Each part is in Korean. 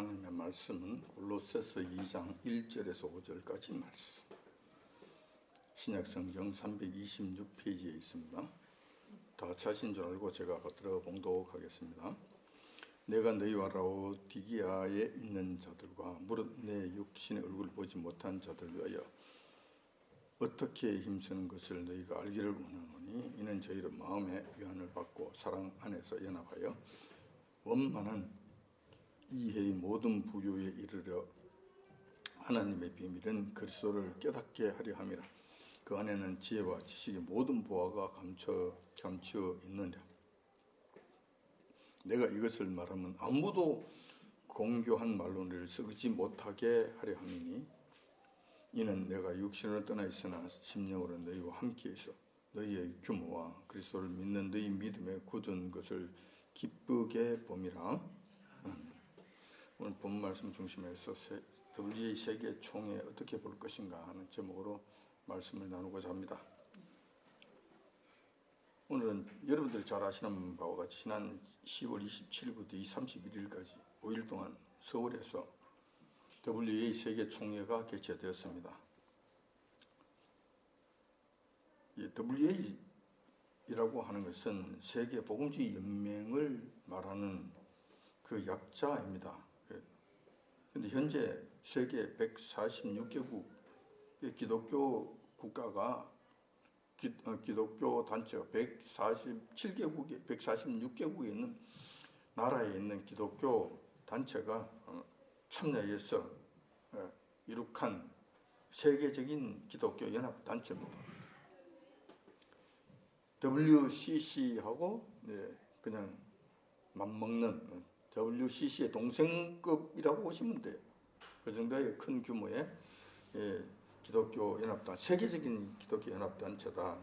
하나님의 말씀은 골로새서 2장 1절에서 5절까지 말씀. 신약성경 326페이지에 있습니다. 다 같이 하신 줄 알고 제가 받들어 봉독하겠습니다. 내가 너희와 라오디게아에 있는 자들과 무릇 내 육신의 얼굴을 보지 못한 자들 위하여 어떻게 힘쓰는 것을 너희가 알기를 원하노니 이는 저희로 마음의 위안을 받고 사랑 안에서 연합하여 원만한 이해의 모든 부요에 이르러 하나님의 비밀은 그리스도를 깨닫게 하려 함이라. 그 안에는 지혜와 지식의 모든 보화가 감추어 있느니라. 내가 이것을 말하면 아무도 공교한 말론을 쓰지 못하게 하려 함이니 이는 내가 육신으로 떠나 있으나 심령으로 너희와 함께 있어 너희의 규모와 그리스도를 믿는 너희 믿음에 굳은 것을 기쁘게 봄이라. 오늘 본 말씀 중심에서 WA 세계 총회 어떻게 볼 것인가 하는 제목으로 말씀을 나누고자 합니다. 오늘은 여러분들이 잘 아시는 바와 같이 지난 10월 27일부터 31일까지 5일 동안 서울에서 WA 세계 총회가 개최되었습니다. 이 WA라고 하는 것은 세계 복음주의 연맹을 말하는 그 약자입니다. 그런데 현재 세계 146개국 기독교 국가가 기독교 단체가 146개국에 있는 나라에 있는 기독교 단체가 참여해서 이룩한 세계적인 기독교 연합 단체입니다. WCC하고 그냥 맞먹는 WCC의 동생급이라고 보시면 돼요. 그 정도의 큰 규모의 기독교 연합단, 세계적인 기독교 연합단체다.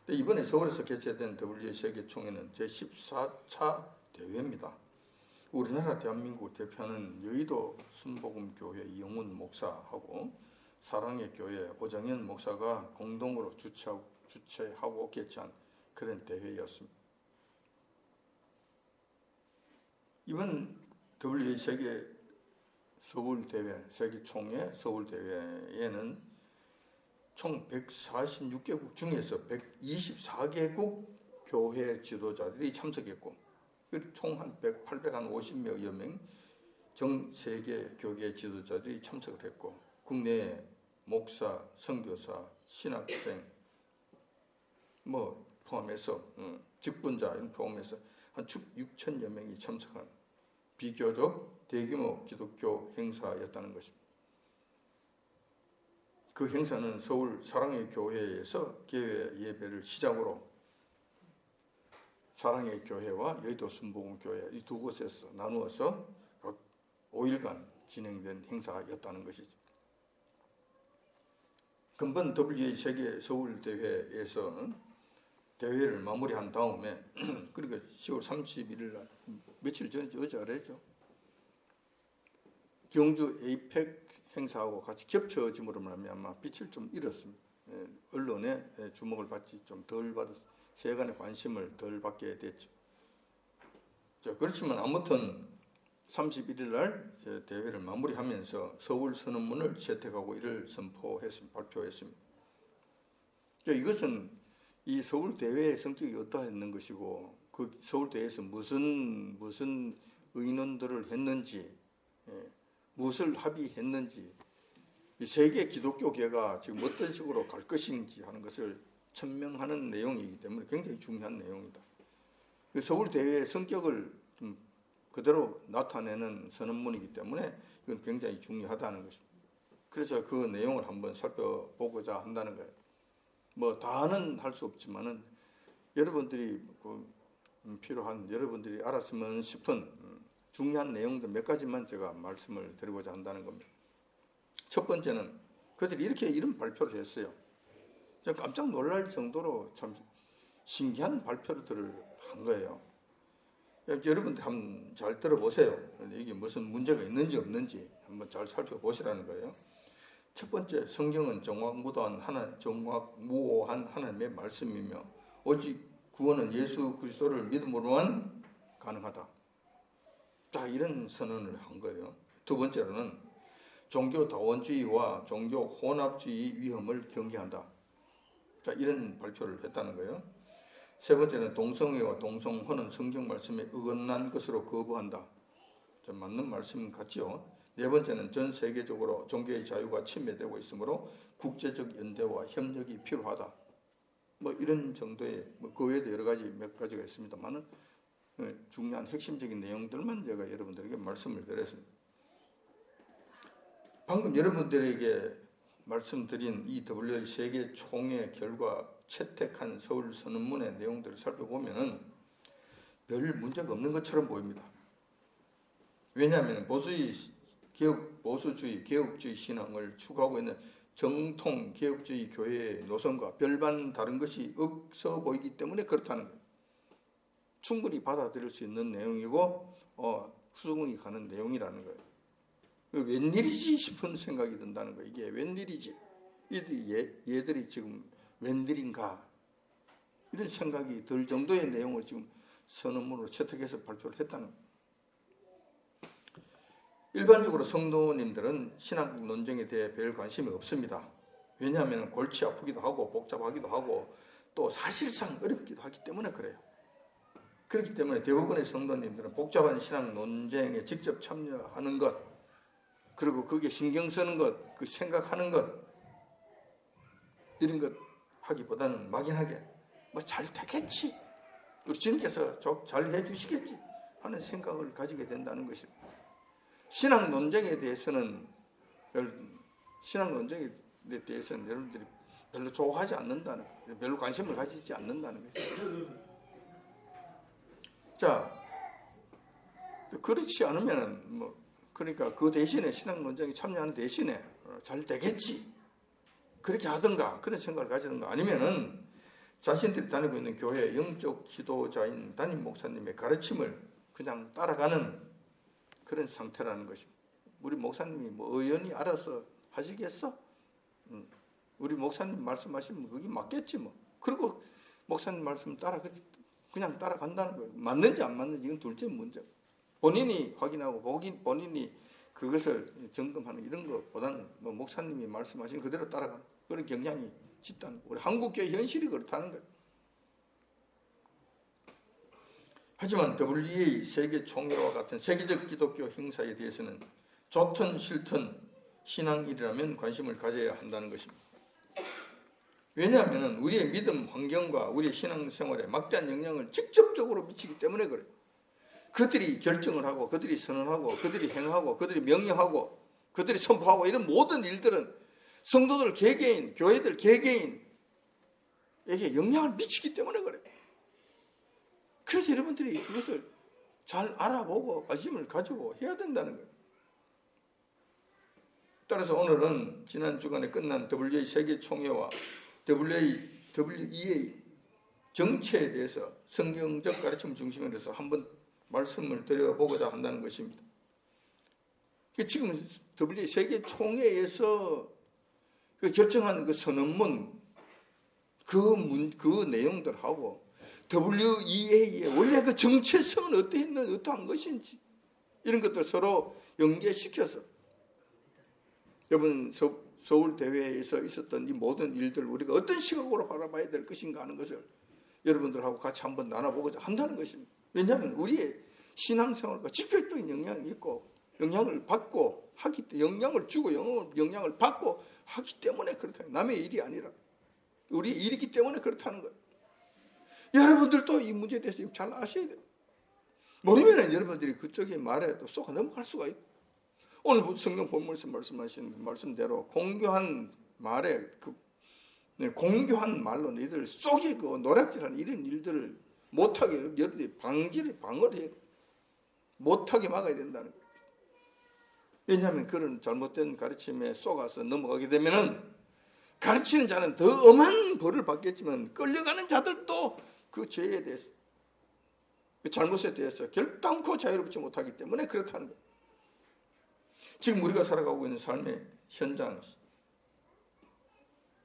이번에 서울에서 개최된 WA 세계총회는 제14차 대회입니다. 우리나라 대한민국 대표하는 여의도 순복음교회 이영훈 목사하고 사랑의 교회 오정현 목사가 공동으로 주최하고 개최한 그런 대회였습니다. 이번 WA 세계 서울대회, 세계총회 서울대회에는 총 146개국 중에서 124개국 교회 지도자들이 참석했고 총 한 850여 명 전 세계 교계 지도자들이 참석을 했고 국내 목사, 선교사, 신학생 포함해서 직분자 포함해서 한 6천여 명이 참석한 비교적 대규모 기독교 행사였다는 것입니다. 그 행사는 서울 사랑의 교회에서 개회 예배를 시작으로 사랑의 교회와 여의도 순복음교회 이 두 곳에서 나누어서 각 5일간 진행된 행사였다는 것이죠. 금번 WA 세계 서울대회에서는 대회를 마무리한 다음에 그러니까 10월 31일 날 며칠 전이죠. 어제 아래죠. 경주 에이펙 행사하고 같이 겹쳐짐으로 말미암아 빛을 좀 잃었습니다. 언론의 주목을 받지 좀 덜 받았, 세간의 관심을 덜 받게 됐죠. 그렇지만 아무튼 31일 날 대회를 마무리하면서 서울 선언문을 채택하고 이를 발표했습니다. 이것은 이 서울 대회의 성격이 어떠했는 것이고 그 서울 대회에서 무슨 의논들을 했는지 무엇을 합의했는지 이 세계 기독교계가 지금 어떤 식으로 갈 것인지 하는 것을 천명하는 내용이기 때문에 굉장히 중요한 내용이다. 서울 대회의 성격을 좀 그대로 나타내는 선언문이기 때문에 이건 굉장히 중요하다는 것입니다. 그래서 그 내용을 한번 살펴보고자 한다는 거예요. 다는 할 수 없지만은 여러분들이 필요한 여러분들이 알았으면 싶은 중요한 내용들 몇 가지만 제가 말씀을 드리고자 한다는 겁니다. 첫 번째는 그들이 이런 발표를 했어요. 제가 깜짝 놀랄 정도로 참 신기한 발표들을 한 거예요. 여러분들 한번 잘 들어보세요. 이게 무슨 문제가 있는지 없는지 한번 잘 살펴보시라는 거예요. 첫 번째, 성경은 정확무도한 하나님의 말씀이며 오직 구원은 예수 그리스도를 믿음으로만 가능하다. 자, 이런 선언을 한 거예요. 두 번째로는 종교 다원주의와 종교 혼합주의 위험을 경계한다. 자, 이런 발표를 했다는 거예요. 세 번째는 동성애와 동성혼은 성경 말씀에 어긋난 것으로 거부한다. 자, 맞는 말씀 같죠. 네 번째는 전 세계적으로 종교의 자유가 침해되고 있으므로 국제적 연대와 협력이 필요하다. 뭐 이런 정도의 그 외에도 여러 가지 몇 가지가 있습니다만은 중요한 핵심적인 내용들만 제가 여러분들에게 말씀을 드렸습니다. 방금 여러분들에게 말씀드린 이 WA 세계 총회 결과 채택한 서울 선언문의 내용들을 살펴보면은 별 문제가 없는 것처럼 보입니다. 왜냐하면 보수주의, 개혁주의 신앙을 추구하고 있는 정통 개혁주의 교회의 노선과 별반 다른 것이 없어 보이기 때문에 그렇다는 거예요. 충분히 받아들일 수 있는 내용이고 수긍이 가는 내용이라는 거예요. 웬일이지 싶은 생각이 든다는 거예요. 이게 웬일이지? 얘들이 지금 웬일인가? 이런 생각이 들 정도의 내용을 지금 선언문으로 채택해서 발표를 했다는 거예요. 일반적으로 성도님들은 신학 논쟁에 대해 별 관심이 없습니다. 왜냐하면 골치 아프기도 하고 복잡하기도 하고 또 사실상 어렵기도 하기 때문에 그래요. 그렇기 때문에 대부분의 성도님들은 복잡한 신학 논쟁에 직접 참여하는 것, 그리고 그게 신경 쓰는 것, 그 생각하는 것, 이런 것 하기보다는 막연하게 뭐 잘 되겠지, 우리 주님께서 잘 해주시겠지 하는 생각을 가지게 된다는 것입니다. 신학 논쟁에 대해서는 여러분들이 별로 좋아하지 않는다는 거예요. 별로 관심을 가지지 않는다는 거죠. 자, 그렇지 않으면은 그러니까 그 대신에 신학 논쟁에 참여하는 대신에 잘 되겠지 그렇게 하든가 그런 생각을 가지든가, 아니면은 자신들이 다니고 있는 교회 영적 지도자인 담임 목사님의 가르침을 그냥 따라가는 그런 상태라는 것입니다. 우리 목사님이 의원이 알아서 하시겠어? 우리 목사님 말씀하시면 그게 맞겠지 뭐. 그리고 목사님 말씀 그냥 따라간다는 거예요. 맞는지 안 맞는지 이건 둘째 문제. 본인이 확인하고 본인이 그것을 점검하는 이런 것보다는 목사님이 말씀하신 그대로 따라가는 그런 경향이 짙다는 거예요. 우리 한국교회 현실이 그렇다는 거예요. 하지만 WEA 세계 총회와 같은 세계적 기독교 행사에 대해서는 좋든 싫든 신앙일이라면 관심을 가져야 한다는 것입니다. 왜냐하면 우리의 믿음 환경과 우리의 신앙생활에 막대한 영향을 직접적으로 미치기 때문에 그래요. 그들이 결정을 하고 그들이 선언하고 그들이 행하고 그들이 명령하고 그들이 선포하고 이런 모든 일들은 성도들 개개인, 교회들 개개인에게 영향을 미치기 때문에 그래요. 그래서 여러분들이 그것을 잘 알아보고 관심을 가지고 해야 된다는 거예요. 따라서 오늘은 지난 주간에 끝난 WA 세계총회와 WEA 정체에 대해서 성경적 가르침 중심에 대해서 한번 말씀을 드려보고자 한다는 것입니다. 지금 WEA 세계총회에서 결정한 그 선언문 그 내용들하고 WEA의 원래 그 정체성은 어떠한 것인지 이런 것들 서로 연계시켜서 여러분 서울 대회에서 있었던 이 모든 일들 우리가 어떤 시각으로 바라봐야 될 것인가 하는 것을 여러분들하고 같이 한번 나눠보고자 한다는 것입니다. 왜냐하면 우리의 신앙생활과 직접적인 영향이 있고 영향을 받고 영향을 주고 영향을 받고 하기 때문에 그렇다. 남의 일이 아니라 우리 일이기 때문에 그렇다는 거예요. 여러분들도 이 문제에 대해서 잘 아셔야 돼요. 모르면 여러분들이 그쪽의 말에 또 쏙 넘어갈 수가 있고, 오늘 성경 본문에서 말씀하신 말씀대로 공교한 말에 공교한 말로 너희들 속이고 노략질하는 이런 일들을 못하게 여러분들이 방어를 해야 돼요. 못하게 막아야 된다는 거예요. 왜냐하면 그런 잘못된 가르침에 속아서 넘어가게 되면은 가르치는 자는 더 엄한 벌을 받겠지만 끌려가는 자들도 그 죄에 대해서 그 잘못에 대해서 결단코 자유롭지 못하기 때문에 그렇다는 거예요. 지금 우리가 살아가고 있는 삶의 현장,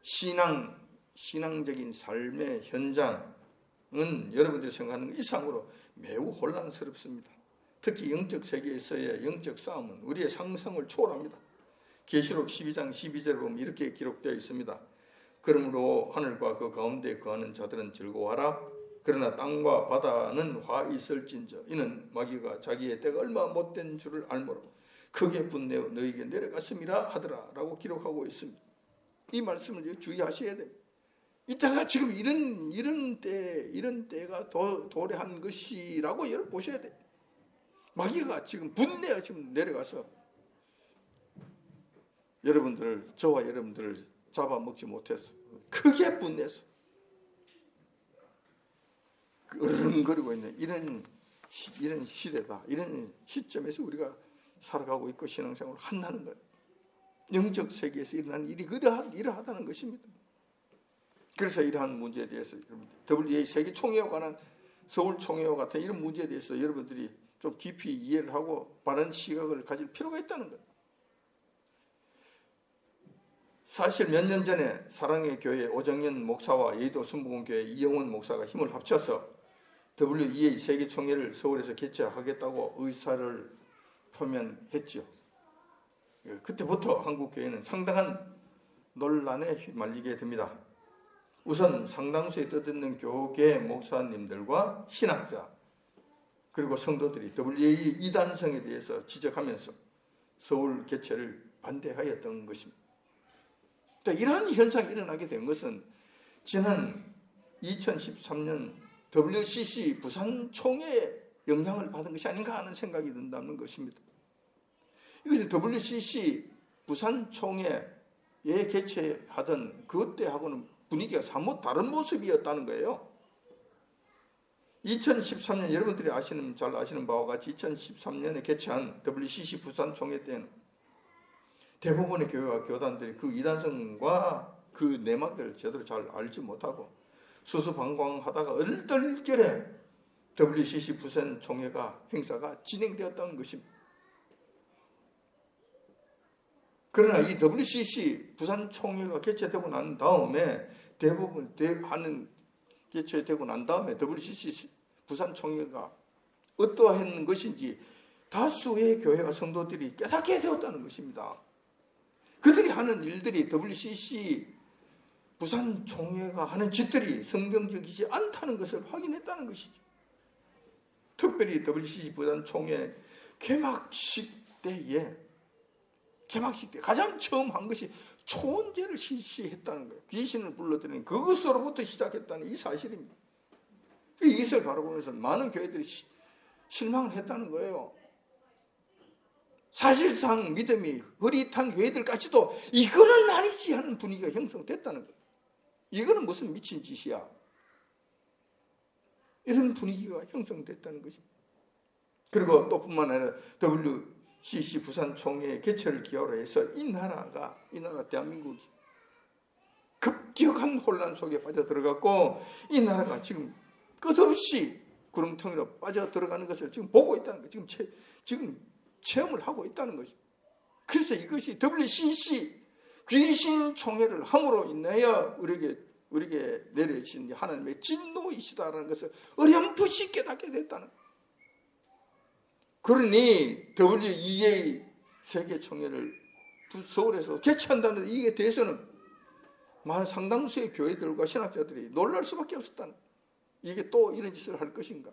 신앙적인 삶의 현장은 여러분들이 생각하는 것 이상으로 매우 혼란스럽습니다. 특히 영적 세계에서의 영적 싸움은 우리의 상상을 초월합니다. 계시록 12장 12절에 보면 이렇게 기록되어 있습니다. 그러므로 하늘과 그 가운데 거하는 자들은 즐거워하라. 그러나 땅과 바다는 화 있을진저 이는 마귀가 자기의 때가 얼마 못된 줄을 알므로 크게 분내어 너희에게 내려갔음이라 하더라 라고 기록하고 있습니다. 이 말씀을 주의하셔야 됩니다. 이때가 지금 이런 때가 도래한 것이라고 여러분 보셔야 돼요. 마귀가 지금 분내어 지금 내려가서 저와 여러분들을 잡아먹지 못했어. 크게 분내서 으르렁거리고 있는 이런 시대다. 이런 시점에서 우리가 살아가고 있고 신앙생활을 한다는 거예요. 영적 세계에서 일어나는 일이 이러하다는 것입니다. 그래서 이러한 문제에 대해서 WA 세계 총회와 관한 서울 총회와 같은 이런 문제에 대해서 여러분들이 좀 깊이 이해를 하고 바른 시각을 가질 필요가 있다는 거예요. 사실 몇 년 전에 사랑의 교회 오정연 목사와 여의도 순복음교회 이영원 목사가 힘을 합쳐서 WEA 세계총회를 서울에서 개최하겠다고 의사를 표명했죠. 그때부터 한국교회는 상당한 논란에 휘말리게 됩니다. 우선 상당수의 뜻있는 교계 목사님들과 신학자 그리고 성도들이 WEA 이단성에 대해서 지적하면서 서울 개최를 반대하였던 것입니다. 또 이러한 현상이 일어나게 된 것은 지난 2013년 WCC 부산 총회에 영향을 받은 것이 아닌가 하는 생각이 든다는 것입니다. 이것이 WCC 부산 총회에 개최하던 그때하고는 분위기가 사뭇 다른 모습이었다는 거예요. 2013년 여러분들이 잘 아시는 바와 같이 2013년에 개최한 WCC 부산 총회 때는 대부분의 교회와 교단들이 그 이단성과 그 내막을 제대로 잘 알지 못하고 수수방광하다가 얼떨결에 WCC 부산 총회가 행사가 진행되었다는 것입니다. 그러나 이 WCC 부산 총회가 개최되고 난 다음에 개최되고 난 다음에 WCC 부산 총회가 어떠한 것인지 다수의 교회와 성도들이 깨닫게 되었다는 것입니다. 그들이 하는 일들이 WCC 부산 총회가 하는 짓들이 성경적이지 않다는 것을 확인했다는 것이죠. 특별히 WCC 부산 총회 개막식 때 가장 처음 한 것이 초원제를 실시했다는 거예요. 귀신을 불러들이는 그것으로부터 시작했다는 이 사실입니다. 이것을 바라보면서 많은 교회들이 실망을 했다는 거예요. 사실상 믿음이 흐릿한 교회들까지도 이거는 아니지 하는 분위기가 형성됐다는 거예요. 이거는 무슨 미친 짓이야. 이런 분위기가 형성됐다는 것입니다. 그리고 또 뿐만 아니라 WCC 부산 총회 개최를 기하로 해서 이 나라 대한민국이 급격한 혼란 속에 빠져들어갔고 이 나라가 지금 끝없이 구렁텅이로 빠져들어가는 것을 지금 보고 있다는 거예요. 지금 체험을 하고 있다는 것입니다. 그래서 이것이 WCC 귀신 총회를 함으로 인하여 우리에게 내려진 하나님의 진노이시다라는 것을 어렴풋이 깨닫게 됐다는 거예요. 그러니 WEA 세계총회를 서울에서 개최한다는 이에 대해서는 상당수의 교회들과 신학자들이 놀랄 수밖에 없었다는 거예요. 이게 또 이런 짓을 할 것인가?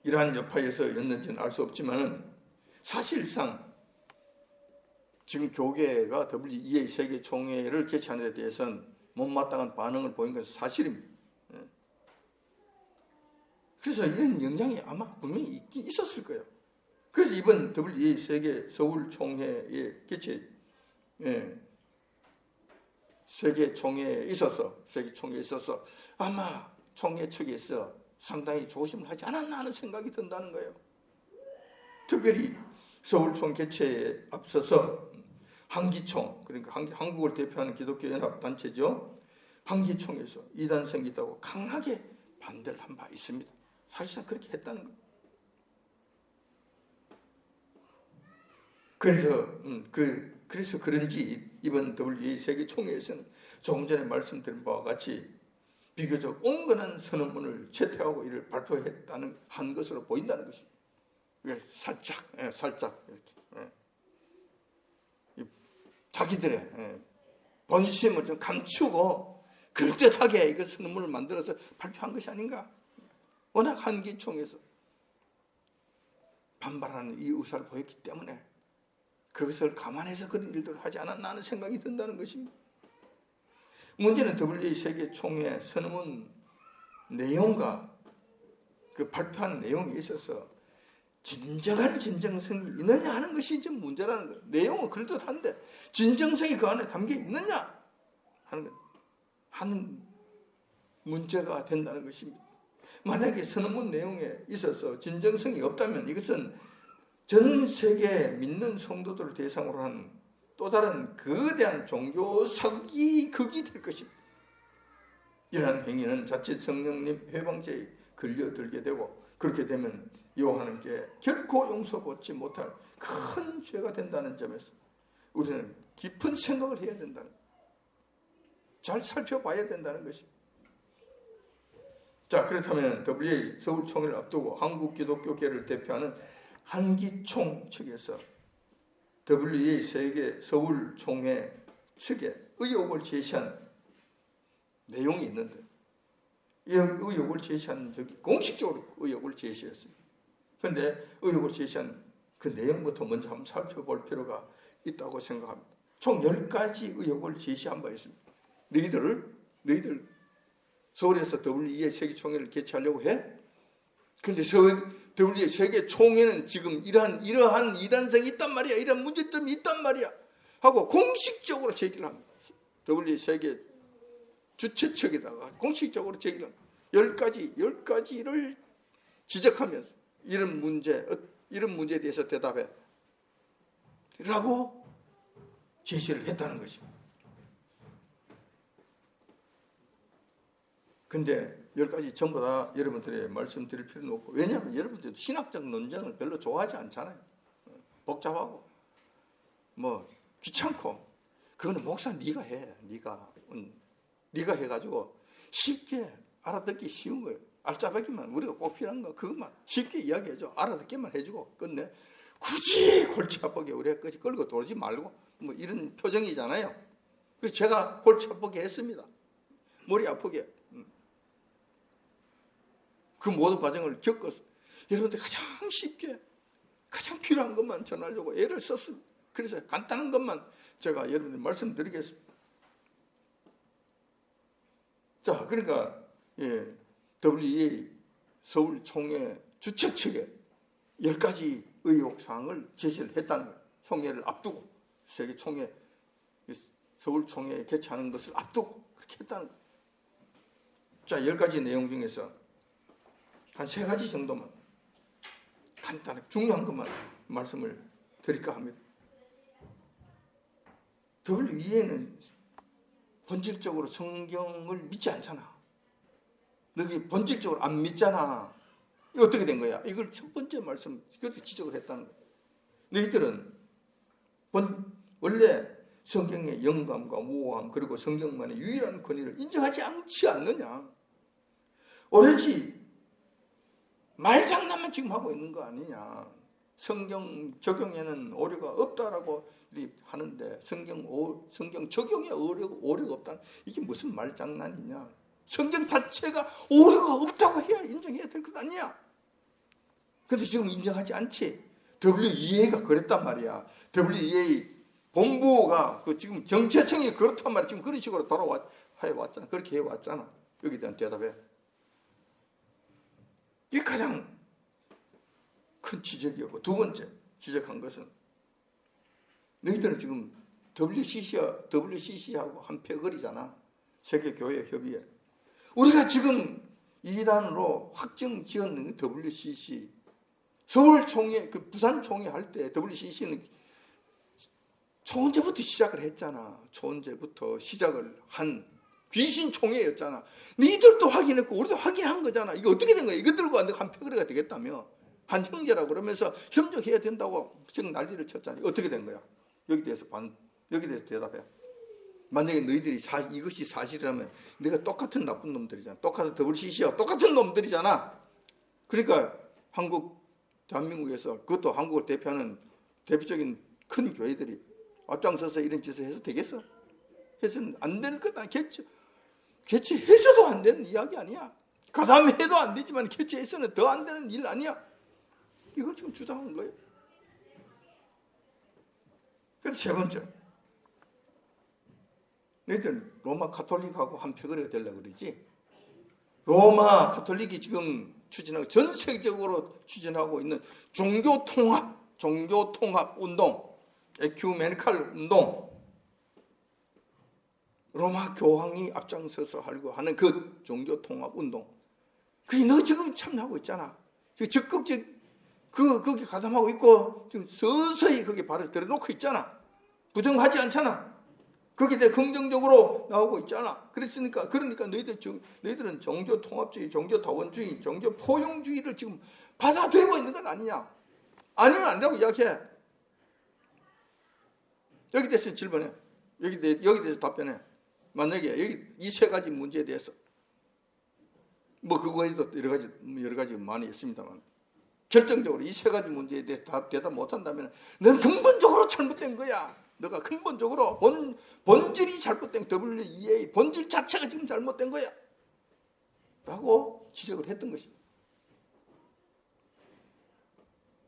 이러한 여파에서였는지는 알 수 없지만 사실상 지금 교계가 WEA 세계총회를 개최하는 데 대해서는 못마땅한 반응을 보인 것은 사실입니다. 그래서 이런 영향이 아마 분명히 있긴 있었을 거예요. 그래서 이번 WEA 세계 서울 총회의 개최 세계총회에 있어서 아마 총회 측에서 상당히 조심을 하지 않았나 하는 생각이 든다는 거예요. 특별히 서울총 개최에 앞서서 한기총, 그러니까 한국을 대표하는 기독교 연합 단체죠. 한기총에서 이단성이 있다고 강하게 반대를 한 바 있습니다. 사실상 그렇게 했다는 거예요. 그래서 그런지 이번 WEA 세계 총회에서는 조금 전에 말씀드린 바와 같이 비교적 온건한 선언문을 채택하고 이를 발표했다는 한 것으로 보인다는 것입니다. 살짝 이렇게 자기들의 본심을 좀 감추고 그럴듯하게 이거 선언문을 만들어서 발표한 것이 아닌가. 워낙 한기총에서 반발하는 이 의사를 보였기 때문에 그것을 감안해서 그런 일들을 하지 않았나 하는 생각이 든다는 것입니다. 문제는 WA 세계총회 선언문 내용과 그 발표한 내용에 있어서 진정한 진정성이 있느냐 하는 것이 좀 문제라는 거예요. 내용은 그럴듯한데 진정성이 그 안에 담겨 있느냐 하는 문제가 된다는 것입니다. 만약에 선언문 내용에 있어서 진정성이 없다면 이것은 전 세계 믿는 성도들을 대상으로 한 또 다른 거대한 종교 사기극이 될 것입니다. 이러한 행위는 자칫 성령님 회방죄에 걸려들게 되고 그렇게 되면 여호와 하나님께 결코 용서받지 못할 큰 죄가 된다는 점에서 우리는 깊은 생각을 해야 된다는 거예요. 잘 살펴봐야 된다는 것입니다. 자, 그렇다면 WA 서울총회를 앞두고 한국기독교계를 대표하는 한기총 측에서 WA 세계 서울총회 측에 의혹을 제시한 내용이 있는데 이 의혹을 제시한 적이 공식적으로 의혹을 제시했습니다. 그런데 의혹을 제시한 그 내용부터 먼저 한번 살펴볼 필요가 있다고 생각합니다. 총 10가지 의혹을 제시한 바 있습니다. 너희들 서울에서 WA 세계총회를 개최하려고 해? 그런데 WA 세계총회는 지금 이러한 이단성이 있단 말이야. 이런 문제점이 있단 말이야. 하고 공식적으로 제기를 합니다. WA 세계 주최 측에다가 공식적으로 제기를 합니다. 10가지를 지적하면서 이런 문제에 대해서 대답해 라고 제시를 했다는 것입니다. 근데 10가지 전부 다 여러분들이 말씀드릴 필요는 없고, 왜냐하면 여러분들도 신학적 논쟁을 별로 좋아하지 않잖아요. 복잡하고 귀찮고 그거는 목사 네가 해. 네가 해가지고 쉽게 알아듣기 쉬운 거예요. 알짜배기만 우리가 꼭 필요한 거 그것만 쉽게 이야기해줘. 알아듣기만 해주고 끝내. 굳이 골치 아프게 우리가 끝이 끌고 돌지 말고 이런 표정이잖아요. 그래서 제가 골치 아프게 했습니다. 머리 아프게. 그 모든 과정을 겪어서 여러분들 가장 쉽게 가장 필요한 것만 전하려고 애를 썼습니다. 그래서 간단한 것만 제가 여러분들 말씀드리겠습니다. 자, 그러니까 WA 서울총회 주최 측에 10가지 의혹사항을 제시를 했다는 거예요. 총회를 앞두고 세계총회 서울총회 개최하는 것을 앞두고 그렇게 했다는 거예요. 자, 10가지 내용 중에서 한 3가지 정도만 간단하게 중요한 것만 말씀을 드릴까 합니다. WEA는 본질적으로 성경을 믿지 않잖아. 너희 본질적으로 안 믿잖아. 이거 어떻게 된 거야? 이걸 첫 번째 말씀 그렇게 지적을 했다는 거야. 너희들은 원래 성경의 영감과 모호함 그리고 성경만의 유일한 권위를 인정하지 않지 않느냐. 오로지 말장난만 지금 하고 있는 거 아니냐. 성경 적용에는 오류가 없다라고 하는데 성경 적용에 오류가 없다. 이게 무슨 말장난이냐. 성경 자체가 오류가 없다고 해야 인정해야 될 것 아니야. 근데 지금 인정하지 않지. WEA가 그랬단 말이야. WEA 본부가 지금 정체성이 그렇단 말이야. 지금 그런 식으로 해왔잖아. 그렇게 해왔잖아. 여기에 대한 대답해. 이게 가장 큰 지적이었고, 두 번째 지적한 것은 너희들은 지금 WCC하고 한 패거리잖아. 세계교회협의회. 우리가 지금 이단으로 확정 지었는 WCC. 서울총회, 부산총회 할 때 WCC는 초원제부터 시작을 했잖아. 초원제부터 시작을 한 귀신총회였잖아. 니들도 확인했고 우리도 확인한 거잖아. 이거 어떻게 된 거야? 이거 들고 한 패거리가 되겠다며. 한 형제라고 그러면서 협력해야 된다고 지금 난리를 쳤잖아. 어떻게 된 거야? 여기 대해서 대답해. 만약에 너희들이 이것이 사실이라면 내가 똑같은 나쁜 놈들이잖아. 똑같은 WCC와 똑같은 놈들이잖아. 그러니까 대한민국에서 그것도 한국을 대표하는 대표적인 큰 교회들이 앞장서서 이런 짓을 해서 되겠어? 해서는 안 될 것 아니야. 개최해서도 안 되는 이야기 아니야. 가담 해도 안 되지만 개최해서는 더 안 되는 일 아니야. 이걸 지금 주장하는 거예요. 그래서 세 번째, 너희들 로마 카톨릭하고 한 패거리가 되려고 그러지. 로마 카톨릭이 지금 추진하고 전 세계적으로 추진하고 있는 종교 통합 운동, 에큐메니칼 운동, 로마 교황이 앞장서서 하려고 하는 그 종교 통합 운동, 그게 너 지금 참여하고 있잖아. 적극적 거기 가담하고 있고 지금 서서히 거기 발을 들여놓고 있잖아. 부정하지 않잖아. 거기에 대해 긍정적으로 나오고 있잖아. 그러니까 너희들은 종교 통합주의, 종교 다원주의, 종교 포용주의를 지금 받아들이고 있는 건 아니냐? 아니면 아니라고 이야기해. 여기 대해서 질문해. 여기 대해서 답변해. 만약에 여기 이 세 가지 문제에 대해서 뭐 그거에도 여러 가지 많이 있습니다만 결정적으로 이 세 가지 문제에 대해서 대답 못한다면 너는 근본적으로 잘못된 거야. 너가 근본적으로 본질이 잘못된 WEA 본질 자체가 지금 잘못된 거야 라고 지적을 했던 것입니다.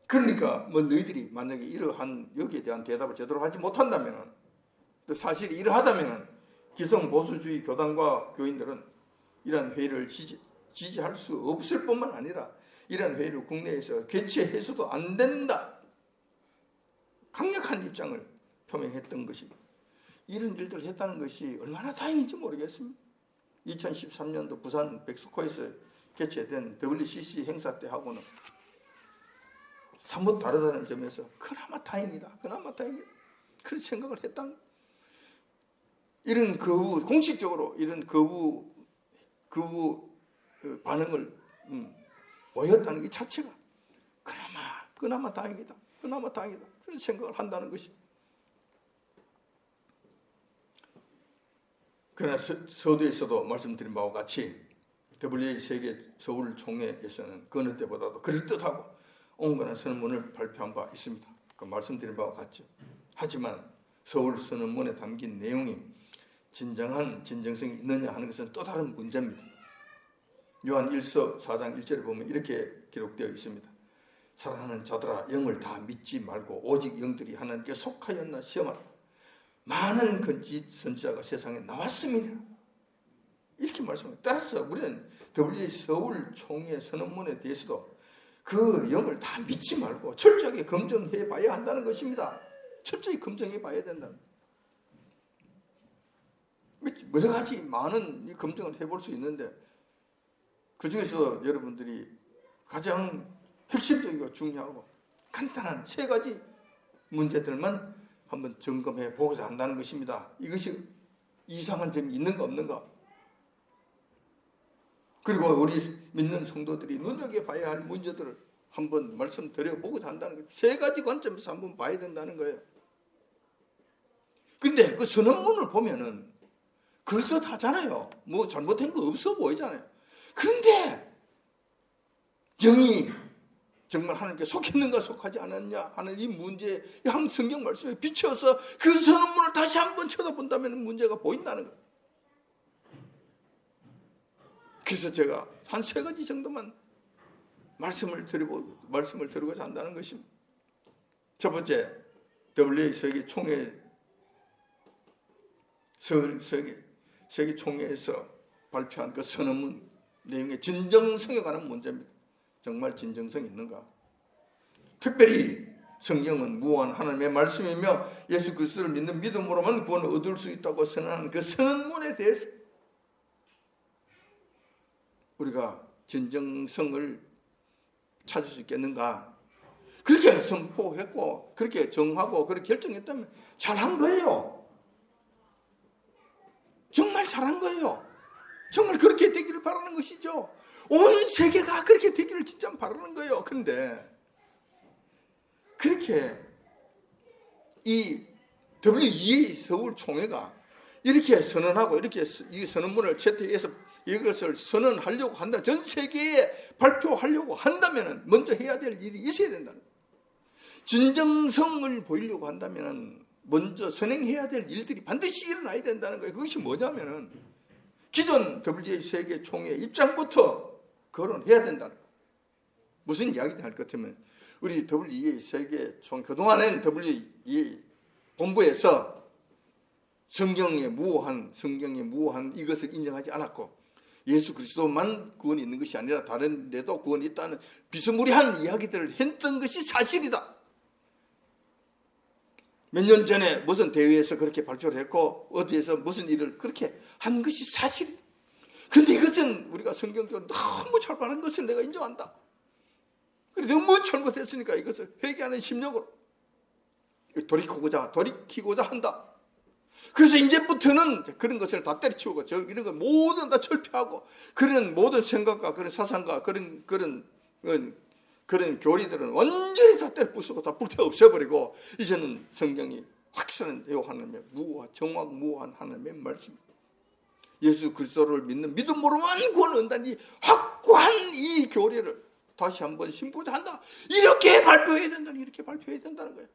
그러니까 뭐 너희들이 만약에 이러한 여기에 대한 대답을 제대로 하지 못한다면, 또 사실이 이러하다면 기성 보수주의 교단과 교인들은 이러한 회의를 지지할 수 없을 뿐만 아니라 이러한 회의를 국내에서 개최해서도 안 된다, 강력한 입장을 표명했던 것입니다. 이런 일들을 했다는 것이 얼마나 다행인지 모르겠습니다. 2013년도 부산 백스코에서 개최된 WCC 행사 때하고는 사뭇 다르다는 점에서 그나마 다행이다. 그런 생각을 했다는, 이런 거부, 공식적으로 이런 거부 반응을 보였다는 것 자체가 그나마 다행이다. 그런 생각을 한다는 것입니다. 그러나 서두에서도 말씀드린 바와 같이 WA 세계 서울 총회에서는 그 어느 때보다도 그럴듯하고 온건한 선언문을 발표한 바 있습니다. 그 말씀드린 바와 같죠. 하지만 서울 선언문에 담긴 내용이 진정한 진정성이 있느냐 하는 것은 또 다른 문제입니다. 요한 1서 4장 1절에 보면 이렇게 기록되어 있습니다. 사랑하는 자들아, 영을 다 믿지 말고 오직 영들이 하나님께 속하였나 시험하라. 많은 거짓 선지자가 세상에 나왔습니다. 이렇게 말씀합니다. 따라서 우리는 WA 서울 총회 선언문에 대해서도 그 영을 다 믿지 말고 철저하게 검증해 봐야 한다는 것입니다. 철저히 검증해 봐야 된다는 거예요. 여러 가지 많은 검증을 해볼 수 있는데 그 중에서 여러분들이 가장 핵심적이고 중요하고 간단한 세 가지 문제들만 한번 점검해 보고자 한다는 것입니다. 이것이 이상한 점이 있는가 없는가, 그리고 우리 믿는 성도들이 눈여겨봐야 할 문제들을 한번 말씀드려보고자 한다는 거예요. 세 가지 관점에서 한번 봐야 된다는 거예요. 근데 그 선언문을 보면은 그럴듯하잖아요. 뭐 잘못된 거 없어 보이잖아요. 그런데 영이 정말 하나님께 속했는가 속하지 않았냐 하는 이 문제에 한 성경 말씀에 비춰서 그 선언문을 다시 한번 쳐다본다면 문제가 보인다는 거예요. 그래서 제가 한 세 가지 정도만 말씀을 드리고자 한다는 것입니다. 첫 번째, WA 세계 총회 세계 총회에서 발표한 그 선언문 내용의 진정성에 관한 문제입니다. 정말 진정성이 있는가? 특별히 성경은 무한 하나님의 말씀이며 예수 그리스도를 믿는 믿음으로만 구원을 얻을 수 있다고 선언하는 그 선언문에 대해서 우리가 진정성을 찾을 수 있겠는가? 그렇게 선포했고 그렇게 정하고 그렇게 결정했다면 잘한 거예요. 정말 잘한 거예요. 정말 그렇게 되기를 바라는 것이죠. 온 세계가 그렇게 되기를 진짜 바라는 거예요. 그런데 그렇게 이 WEA 서울 총회가 이렇게 선언하고 이렇게 이 선언문을 채택해서 이것을 선언하려고 한다. 전 세계에 발표하려고 한다면 먼저 해야 될 일이 있어야 된다는 거예요. 진정성을 보이려고 한다면 먼저 선행해야 될 일들이 반드시 일어나야 된다는 거예요. 그것이 뭐냐면은 기존 WA 세계 총회 입장부터 거론해야 된다는 거예요. 무슨 이야기를 할 것 같으면 우리 WA 세계 총회 그동안엔 WA 본부에서 성경에 무오한 이것을 인정하지 않았고 예수 그리스도만 구원이 있는 것이 아니라 다른 데도 구원이 있다는 비스무리한 이야기들을 했던 것이 사실이다. 몇 년 전에 무슨 대회에서 그렇게 발표를 했고 어디에서 무슨 일을 그렇게 한 것이 사실이다. 그런데 이것은 우리가 성경적으로 너무 잘못한 것을 내가 인정한다. 너무 잘못했으니까 이것을 회개하는 심령으로 돌이키고자 한다. 그래서 이제부터는 그런 것을 다 때려치우고 이런 거 모든 다 철폐하고 그런 모든 생각과 그런 사상과 그런 교리들은 완전히 다 때려 부수고 다 불태워 없애버리고 이제는 성경이 확실한 하나님의 정확 무한 하나님의 말씀입니다. 예수 그리스도를 믿는 믿음으로만 구원을 얻는다는 이 확고한 이 교리를 다시 한번 심고자 한다. 이렇게 발표해야 된다는 거예요.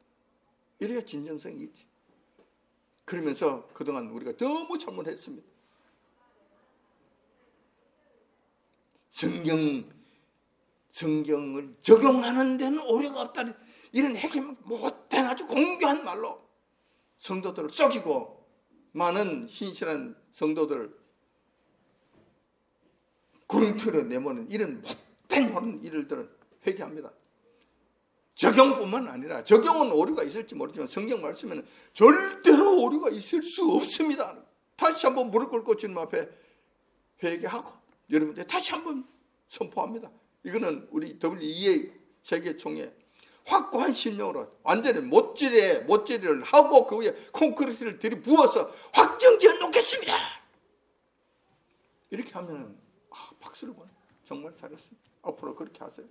이래야 진정성이 있지. 그러면서 그동안 우리가 너무 잘못했습니다. 성경을 적용하는 데는 오류가 없다는 이런 핵심 못된 아주 공교한 말로 성도들을 속이고 많은 신실한 성도들을 구렁텅이로 내모는 이런 못된 일들은 회개합니다. 적용뿐만 아니라 적용은 오류가 있을지 모르지만 성경 말씀에는 절대로 오류가 있을 수 없습니다. 다시 한번 무릎 꿇고 주님 앞에 회개하고 여러분들 다시 한번 선포합니다. 이거는 우리 WEA 세계총회 확고한 심령으로 완전히 못질을 하고 그 위에 콘크리트를 들이부어서 확정지어 놓겠습니다. 이렇게 하면 박수를 보내. 정말 잘했습니다. 앞으로 그렇게 하세요.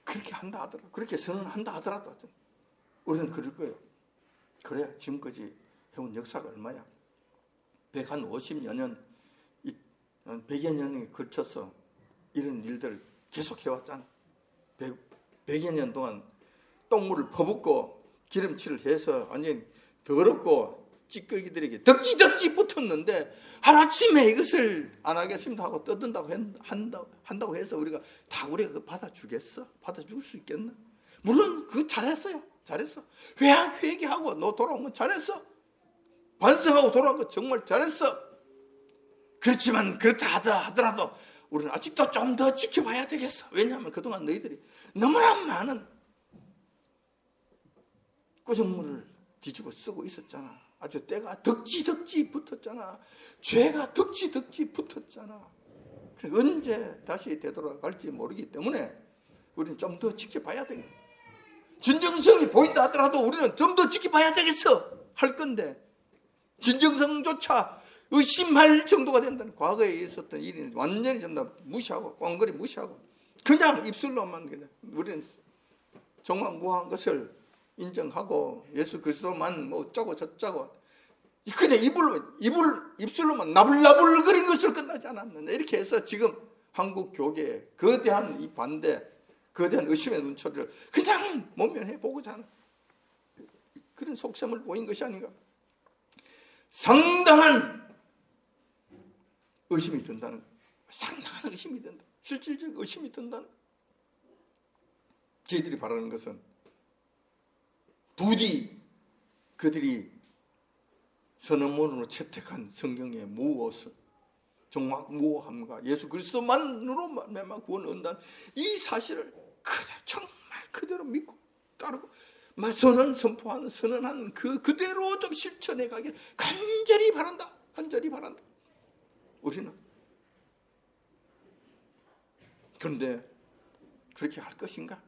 그렇게 한다 하더라도 그렇게 선언한다 하더라도 우리는 그럴 거예요. 그래야 지금까지 해온 역사가 얼마야. 150여 년 100여 년에 걸쳐서 이런 일들을 계속 해왔잖아. 100여 년 동안 똥물을 퍼붓고 기름칠을 해서 완전히 더럽고 찌꺼기들에게 덕지 붙었는데 하루아침에 이것을 안 하겠습니다 하고 한다고 해서 우리가 그거 받아주겠어? 받아줄 수 있겠나? 물론 그거 잘했어요. 잘했어. 회개하고 너 돌아온 건 잘했어. 반성하고 돌아온 건 정말 잘했어. 그렇지만 그렇다 하더라도 우리는 아직도 좀 더 지켜봐야 되겠어. 왜냐하면 그동안 너희들이 너무나 많은 꾸정물을 뒤집어 쓰고 있었잖아. 아주 때가 덕지 붙었잖아. 죄가 덕지 붙었잖아. 언제 다시 되돌아갈지 모르기 때문에 우리는 좀 더 지켜봐야 돼. 진정성이 보인다 하더라도 우리는 좀 더 지켜봐야 되겠어 할 건데 진정성조차 의심할 정도가 된다는 과거에 있었던 일이 완전히 전부 다 무시하고 꽝거리 무시하고 그냥 입술로만 그냥 우리는 정말 무한 것을 인정하고 예수 그리스도만 뭐 어쩌고 저쩌고 그냥 입술로만 나불나불거린 것으로 끝나지 않았느냐. 이렇게 해서 지금 한국 교계의 거대한 이 반대, 거대한 의심의 눈초리를 그냥 모면해 보고자 하는 그런 속셈을 보인 것이 아닌가. 상당한 의심이 든다는 거예요. 상당한 의심이 든다. 실질적 의심이 든다는 거예요. 저희들이 바라는 것은 부디 그들이 선언문으로 채택한 성경의 정확 무오함과 예수 그리스도만으로 말미암아 구원을 얻는다는 이 사실을 정말 그대로 믿고 따르고 선언한 그대로 좀 실천해 가기를 간절히 바란다. 우리는 그런데 그렇게 할 것인가?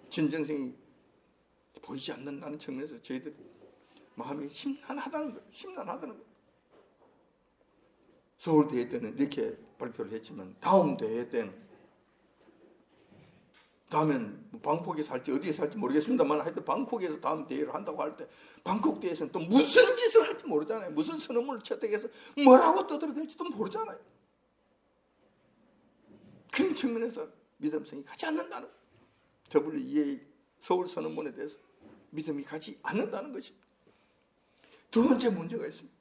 진정성이 보이지 않는다는 측면에서 저희들이 마음이 심란하다는 거예요. 서울 대회 때는 이렇게 발표를 했지만 다음 대회 때는 다음엔 방콕에서 할지 어디에서 할지 모르겠습니다만 하여튼 방콕에서 다음 대회를 한다고 할 때 방콕 대회에서는 또 무슨 짓을 할지 할지 모르잖아요. 무슨 선언문을 채택해서 뭐라고 떠들어댈지도 모르잖아요. 그런 측면에서 믿음성이 가지 않는다는 WEA 서울 선언문에 대해서 믿음이 가지 않는다는 것입니다. 두 번째 문제가 있습니다.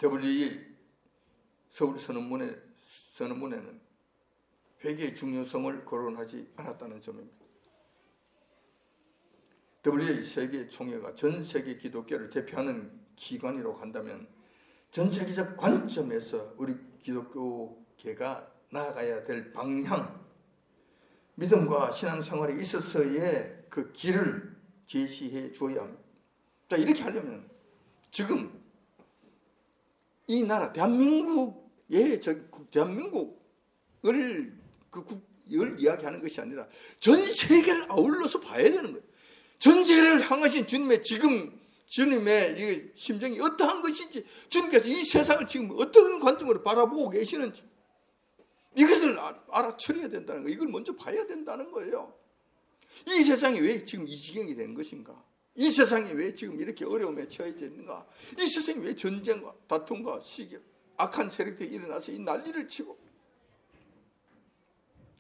WEA 서울 선언문에는 회개의 중요성을 거론하지 않았다는 점입니다. WEA 세계 총회가 전 세계 기독교를 대표하는 기관이라고 한다면 전 세계적 관점에서 우리 기독교계가 나아가야 될 방향, 믿음과 신앙생활에 있어서의 그 길을 제시해 주어야 합니다. 자, 이렇게 하려면 지금 이 나라 대한민국을 이야기하는 것이 아니라 전 세계를 아울러서 봐야 되는 거예요. 전 세계를 향하신 주님의 주님의 심정이 어떠한 것인지, 주님께서 이 세상을 지금 어떤 관점으로 바라보고 계시는지 이것을 알아차려야 된다는 거예요. 이걸 먼저 봐야 된다는 거예요. 이 세상이 왜 지금 이 지경이 된 것인가? 이 세상이 왜 지금 이렇게 어려움에 처해져 있는가? 이 세상이 왜 전쟁과 다툼과 시기, 악한 세력들이 일어나서 이 난리를 치고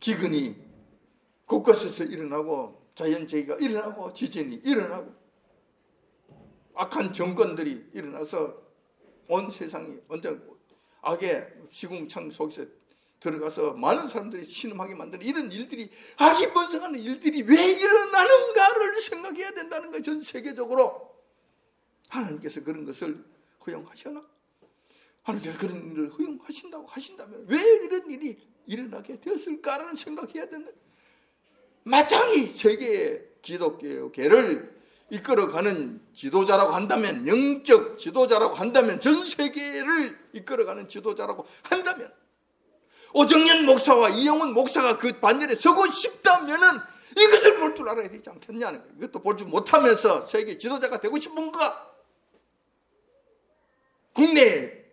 기근이 곳곳에서 일어나고 자연재해가 일어나고 지진이 일어나고 악한 정권들이 일어나서 온 세상이 완전 악의 시궁창 속에서 들어가서 많은 사람들이 신음하게 만드는 이런 일들이, 악이 번성하는 일들이 왜 일어나는가를 생각해야 된다는 거예요. 전 세계적으로. 하나님께서 그런 것을 허용하시나? 하나님께서 그런 일을 허용하신다고 하신다면 왜 이런 일이 일어나게 되었을까라는 생각해야 된다. 마땅히 세계의 기독교계를 이끌어가는 지도자라고 한다면, 영적 지도자라고 한다면, 전 세계를 이끌어가는 지도자라고 한다면, 오정연 목사와 이영훈 목사가 그 반열에 서고 싶다면은 이것을 볼 줄 알아야 되지 않겠냐는 거예요. 이것도 볼 줄 못하면서 세계 지도자가 되고 싶은가? 국내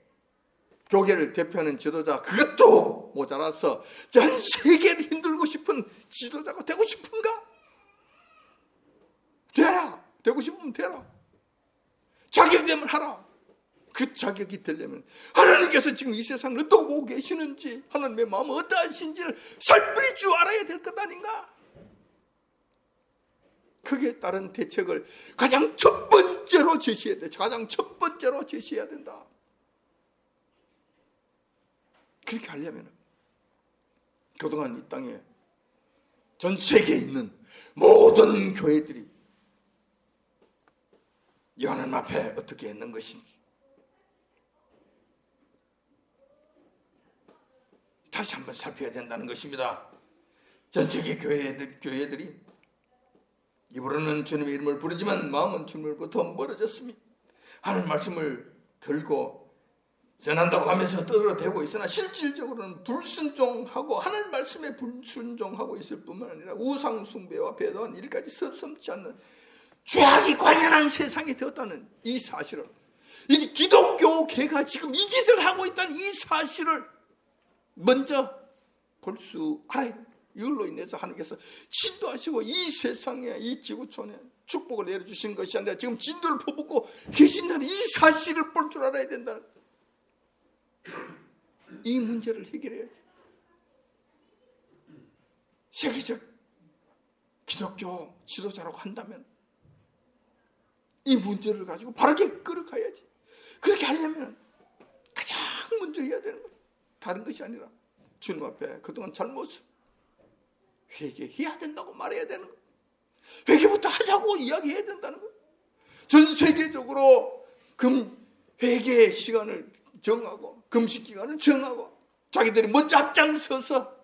교계를 대표하는 지도자, 그것도 모자라서 전 세계를 흔들고 싶은 지도자가 되고 싶은가? 되라. 되고 싶으면 되라. 자격되면 하라. 그 자격이 되려면 하나님께서 지금 이 세상을 어떻게 보고 계시는지, 하나님의 마음은 어떠하신지를 살필 줄 알아야 될 것 아닌가? 그에 따른 대책을 가장 첫 번째로 제시해야 돼. 가장 첫 번째로 제시해야 된다. 그렇게 하려면 그동안 이 땅에 전 세계에 있는 모든 교회들이 이 하나님 앞에 어떻게 했는 것인지 다시 한번 살펴야 된다는 것입니다. 전 세계 교회들이 입으로는 주님의 이름을 부르지만 마음은 주님으로부터 멀어졌습니다. 하나님 말씀을 들고 전한다고 하면서 떠들어대고 있으나 실질적으로는 불순종하고 하나님 말씀에 불순종하고 있을 뿐만 아니라 우상 숭배와 배도한 일까지 섭섭지 않는 죄악이 관련한 세상이 되었다는 이 사실을, 이 기독교계가 지금 이 짓을 하고 있다는 이 사실을 먼저 볼 수 알아야 돼요. 이걸로 인해서 하나님께서 진도하시고 이 세상에, 이 지구촌에 축복을 내려주시는 것이 아니라 지금 진도를 퍼붓고 계신다는 이 사실을 볼 줄 알아야 된다는, 이 문제를 해결해야지. 세계적 기독교 지도자라고 한다면 이 문제를 가지고 바르게 끌어가야지. 그렇게 하려면 가장 먼저 해야 되는 거예요. 다른 것이 아니라 주님 앞에 그동안 잘못을 회개해야 된다고 말해야 되는 거예요. 회개부터 하자고 이야기해야 된다는 거예요. 전 세계적으로 회개의 시간을 정하고 금식 기간을 정하고 자기들이 먼저 앞장서서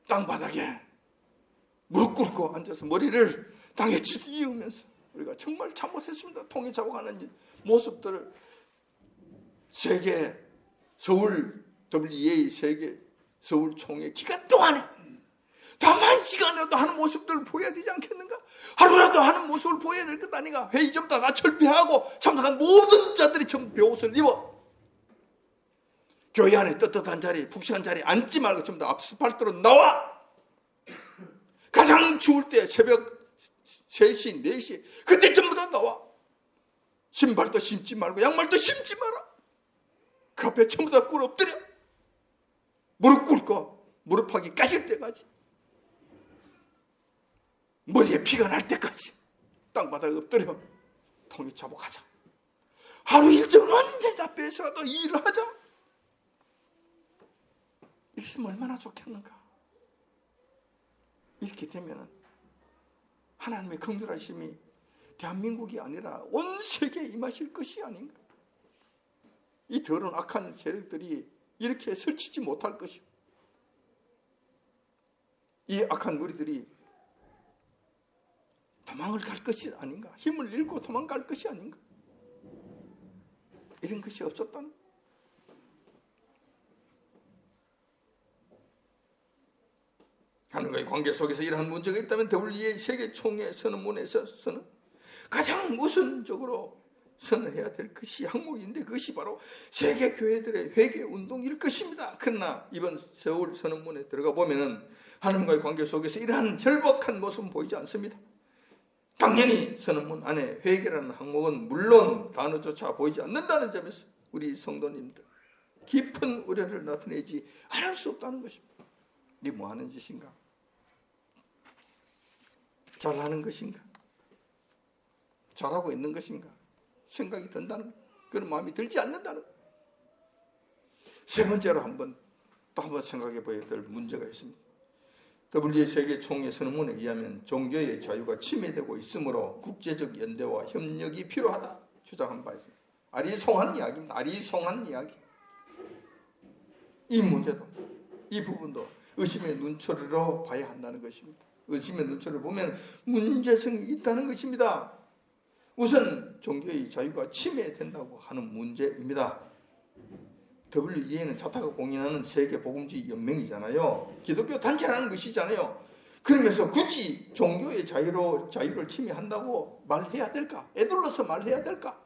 땅바닥에 무릎 꿇고 앉아서 머리를 땅에 쥐으면서 우리가 정말 잘못했습니다, 통해 잡아가는 모습들을 세계 서울 WEA 세계 서울 총회 기간 동안에 다만 시간이라도 하는 모습들을 보여야 되지 않겠는가? 하루라도 하는 모습을 보여야 될 것 아닌가? 회의 전부터 다 철폐하고 참석한 모든 자들이 전부 베옷을 입어 교회 안에 떳떳한 자리, 푹신한 자리 앉지 말고 전부 다 아스팔트로 나와. 가장 추울 때 새벽 3시, 4시 그때 전부 다 나와. 신발도 신지 말고 양말도 신지 마라. 그 앞에 전부 다 꿇어 엎드려. 무릎 꿇고 무릎하기 까질 때까지, 머리에 피가 날 때까지 땅바닥에 엎드려 통일 잡고 가자. 하루 일정을 언제 다 빼서라도 일을 하자. 이렇게 하면 얼마나 좋겠는가. 이렇게 되면 하나님의 긍휼하심이 대한민국이 아니라 온 세계에 임하실 것이 아닌가. 이 더러운 악한 세력들이 이렇게 설치지 못할 것이고, 이 악한 무리들이 도망을 갈 것이 아닌가. 힘을 잃고 도망갈 것이 아닌가. 이런 것이 없었다는. 하나님과의 관계 속에서 이러한 문제가 있다면 WEA 세계 총회 선언문에서는 가장 우선적으로 선언해야 될 것이 항목인데, 그것이 바로 세계 교회들의 회개 운동일 것입니다. 그러나 이번 서울 선언문에 들어가 보면은 하나님과의 관계 속에서 이러한 절박한 모습은 보이지 않습니다. 당연히 선언문 안에 회개라는 항목은 물론 단어조차 보이지 않는다는 점에서 우리 성도님들 깊은 우려를 나타내지 않을 수 없다는 것입니다. 이 뭐 하는 짓인가? 잘하는 것인가? 잘하고 있는 것인가? 생각이 든다는 것, 그런 마음이 들지 않는다는 것. 세 번째로 또 한번 생각해 봐야 될 문제가 있습니다. WEA 세계 총회 선언문에 의하면 종교의 자유가 침해되고 있으므로 국제적 연대와 협력이 필요하다 주장한 바 있습니다. 아리송한 이야기입니다. 아리송한 이야기. 이 문제도, 이 부분도 의심의 눈초리로 봐야 한다는 것입니다. 의심의 눈초리를 보면 문제성이 있다는 것입니다. 우선 종교의 자유가 침해된다고 하는 문제입니다. WEA는 자타가 공인하는 세계 복음주의 연맹이잖아요. 기독교 단체라는 것이잖아요. 그러면서 굳이 종교의 자유를 침해한다고 말해야 될까? 애둘러서 말해야 될까?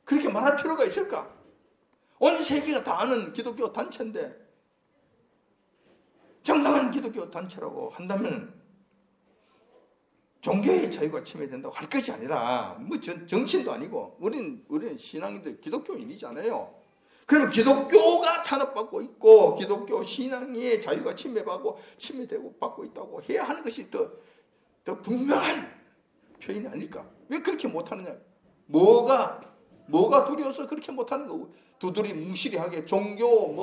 그렇게 말할 필요가 있을까? 온 세계가 다 아는 기독교 단체인데, 정당한 기독교 단체라고 한다면 종교의 자유가 침해된다고 할 것이 아니라, 뭐 정치인도 아니고 우리는 신앙인들 기독교인이잖아요. 그럼 기독교가 탄압받고 있고 기독교 신앙의 자유가 침해되고 받고 있다고 해야 하는 것이 더 분명한 표현이 아닐까? 왜 그렇게 못하느냐? 뭐가 두려워서 그렇게 못하는 거고, 두드리 뭉실이하게 종교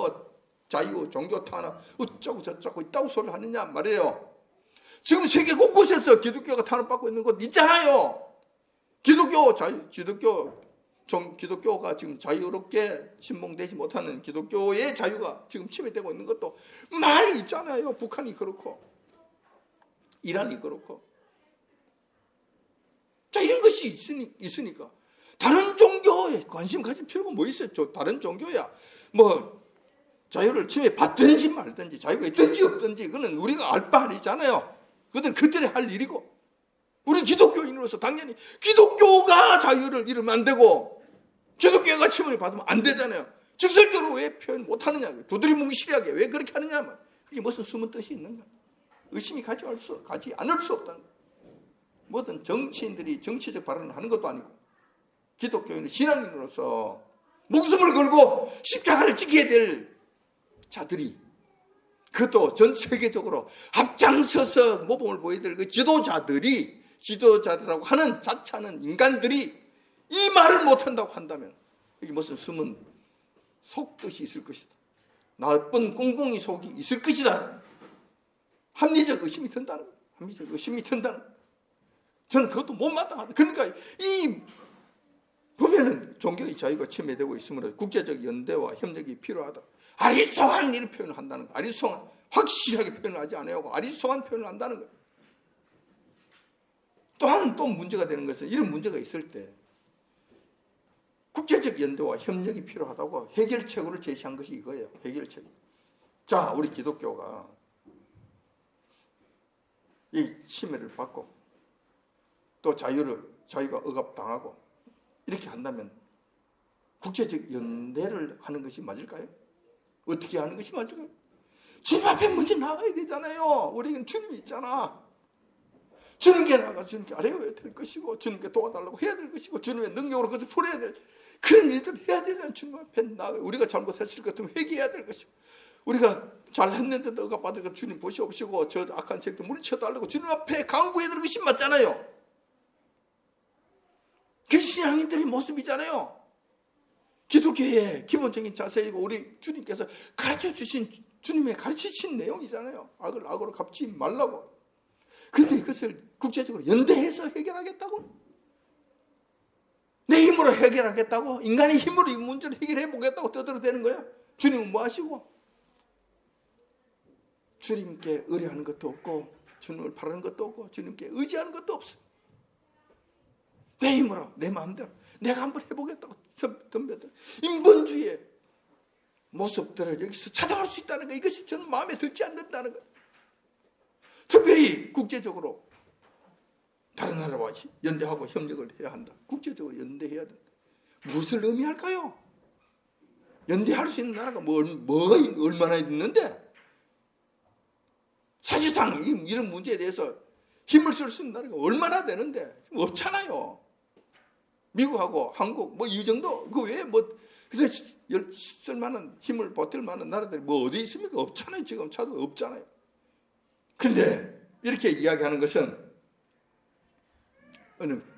자유, 종교 탄압 어쩌고 저쩌고 있다고 소리를 하느냐 말이에요. 지금 세계 곳곳에서 기독교가 탄압받고 있는 곳 있잖아요. 기독교가 지금 자유롭게 신봉되지 못하는 기독교의 자유가 지금 침해되고 있는 것도 많이 있잖아요. 북한이 그렇고 이란이 그렇고. 자, 이런 것이 있으니까 다른 종교에 관심 가질 필요가 뭐 있어요? 다른 종교야 자유를 침해받든지 말든지, 자유가 있든지 없든지 그거는 우리가 알 바 아니잖아요. 그건 그들의 할 일이고, 우리 기독교인으로서 당연히 기독교가 자유를 잃으면 안 되고 기독교가 침해를 받으면 안 되잖아요. 직설적으로 왜 표현 못하느냐, 두드리뭉실하게 왜 그렇게 하느냐, 그게 무슨 숨은 뜻이 있는가? 의심이 가지 않을 수 없다는 거예요. 모든 정치인들이 정치적 발언을 하는 것도 아니고, 기독교인은 신앙인으로서 목숨을 걸고 십자가를 지켜야 될 자들이, 그것도 전 세계적으로 앞장서서 모범을 보여야 될 그 지도자라고 하는 자처하는 인간들이 이 말을 못한다고 한다면 이게 무슨 숨은 속뜻이 있을 것이다. 나쁜 꿍꿍이 속이 있을 것이다. 합리적 의심이 든다는 거예요. 합리적 의심이 든다는 거예요. 저는 그것도 못마땅하다. 그러니까 보면은 종교의 자유가 침해되고 있으므로 국제적 연대와 협력이 필요하다. 아리송한 이런 표현을 한다는 거예요. 아리송한, 확실하게 표현을 하지 않아요. 아리송한 표현을 한다는 거예요. 또 문제가 되는 것은, 이런 문제가 있을 때 국제적 연대와 협력이 필요하다고 해결책을 제시한 것이 이거예요. 해결책. 자, 우리 기독교가 이 침해를 받고 또 자유가 억압당하고 이렇게 한다면 국제적 연대를 하는 것이 맞을까요? 어떻게 하는 것이 맞을까요? 주님 앞에 먼저 나가야 되잖아요. 우리는 주님이 있잖아. 주님께 나가 주님께 아뢰어야 될 것이고 주님께 도와달라고 해야 될 것이고 주님의 능력으로 그것을 풀어야 될 그런 일들을 해야 되는 주님 앞에 나가 우리가 잘못했을 것 같으면 회개해야 될 것이고 우리가 잘했는데도 억압받을 것 주님 보시옵시고 저 악한 책도 물리쳐달라고 주님 앞에 강구해야 될 것이 맞잖아요. 그 신앙인들의 모습이잖아요. 기독교의 기본적인 자세이고 우리 주님께서 가르쳐주신 주님의 가르치신 내용이잖아요. 악을 악으로 갚지 말라고. 근데 이것을 국제적으로 연대해서 해결하겠다고? 내 힘으로 해결하겠다고? 인간의 힘으로 이 문제를 해결해 보겠다고 떠들어대는 거야? 주님은 뭐 하시고? 주님께 의뢰하는 것도 없고 주님을 바라는 것도 없고 주님께 의지하는 것도 없어요. 내 힘으로 내 마음대로 내가 한번 해보겠다고 덤벼들 인본주의의 모습들을 여기서 찾아볼 수 있다는 거 이것이 저는 마음에 들지 않는다는 거. 특별히 국제적으로 다른 나라와 연대하고 협력을 해야 한다. 국제적으로 연대해야 된다. 무엇을 의미할까요? 연대할 수 있는 나라가 뭐가 얼마나 있는데 사실상 이런 문제에 대해서 힘을 쓸 수 있는 나라가 얼마나 되는데 없잖아요. 미국하고 한국 뭐 이 정도 그 외에 뭐 쓸만한 힘을 보탤 만한 나라들이 뭐 어디 있습니까? 없잖아요. 지금 차도 없잖아요. 근데 이렇게 이야기하는 것은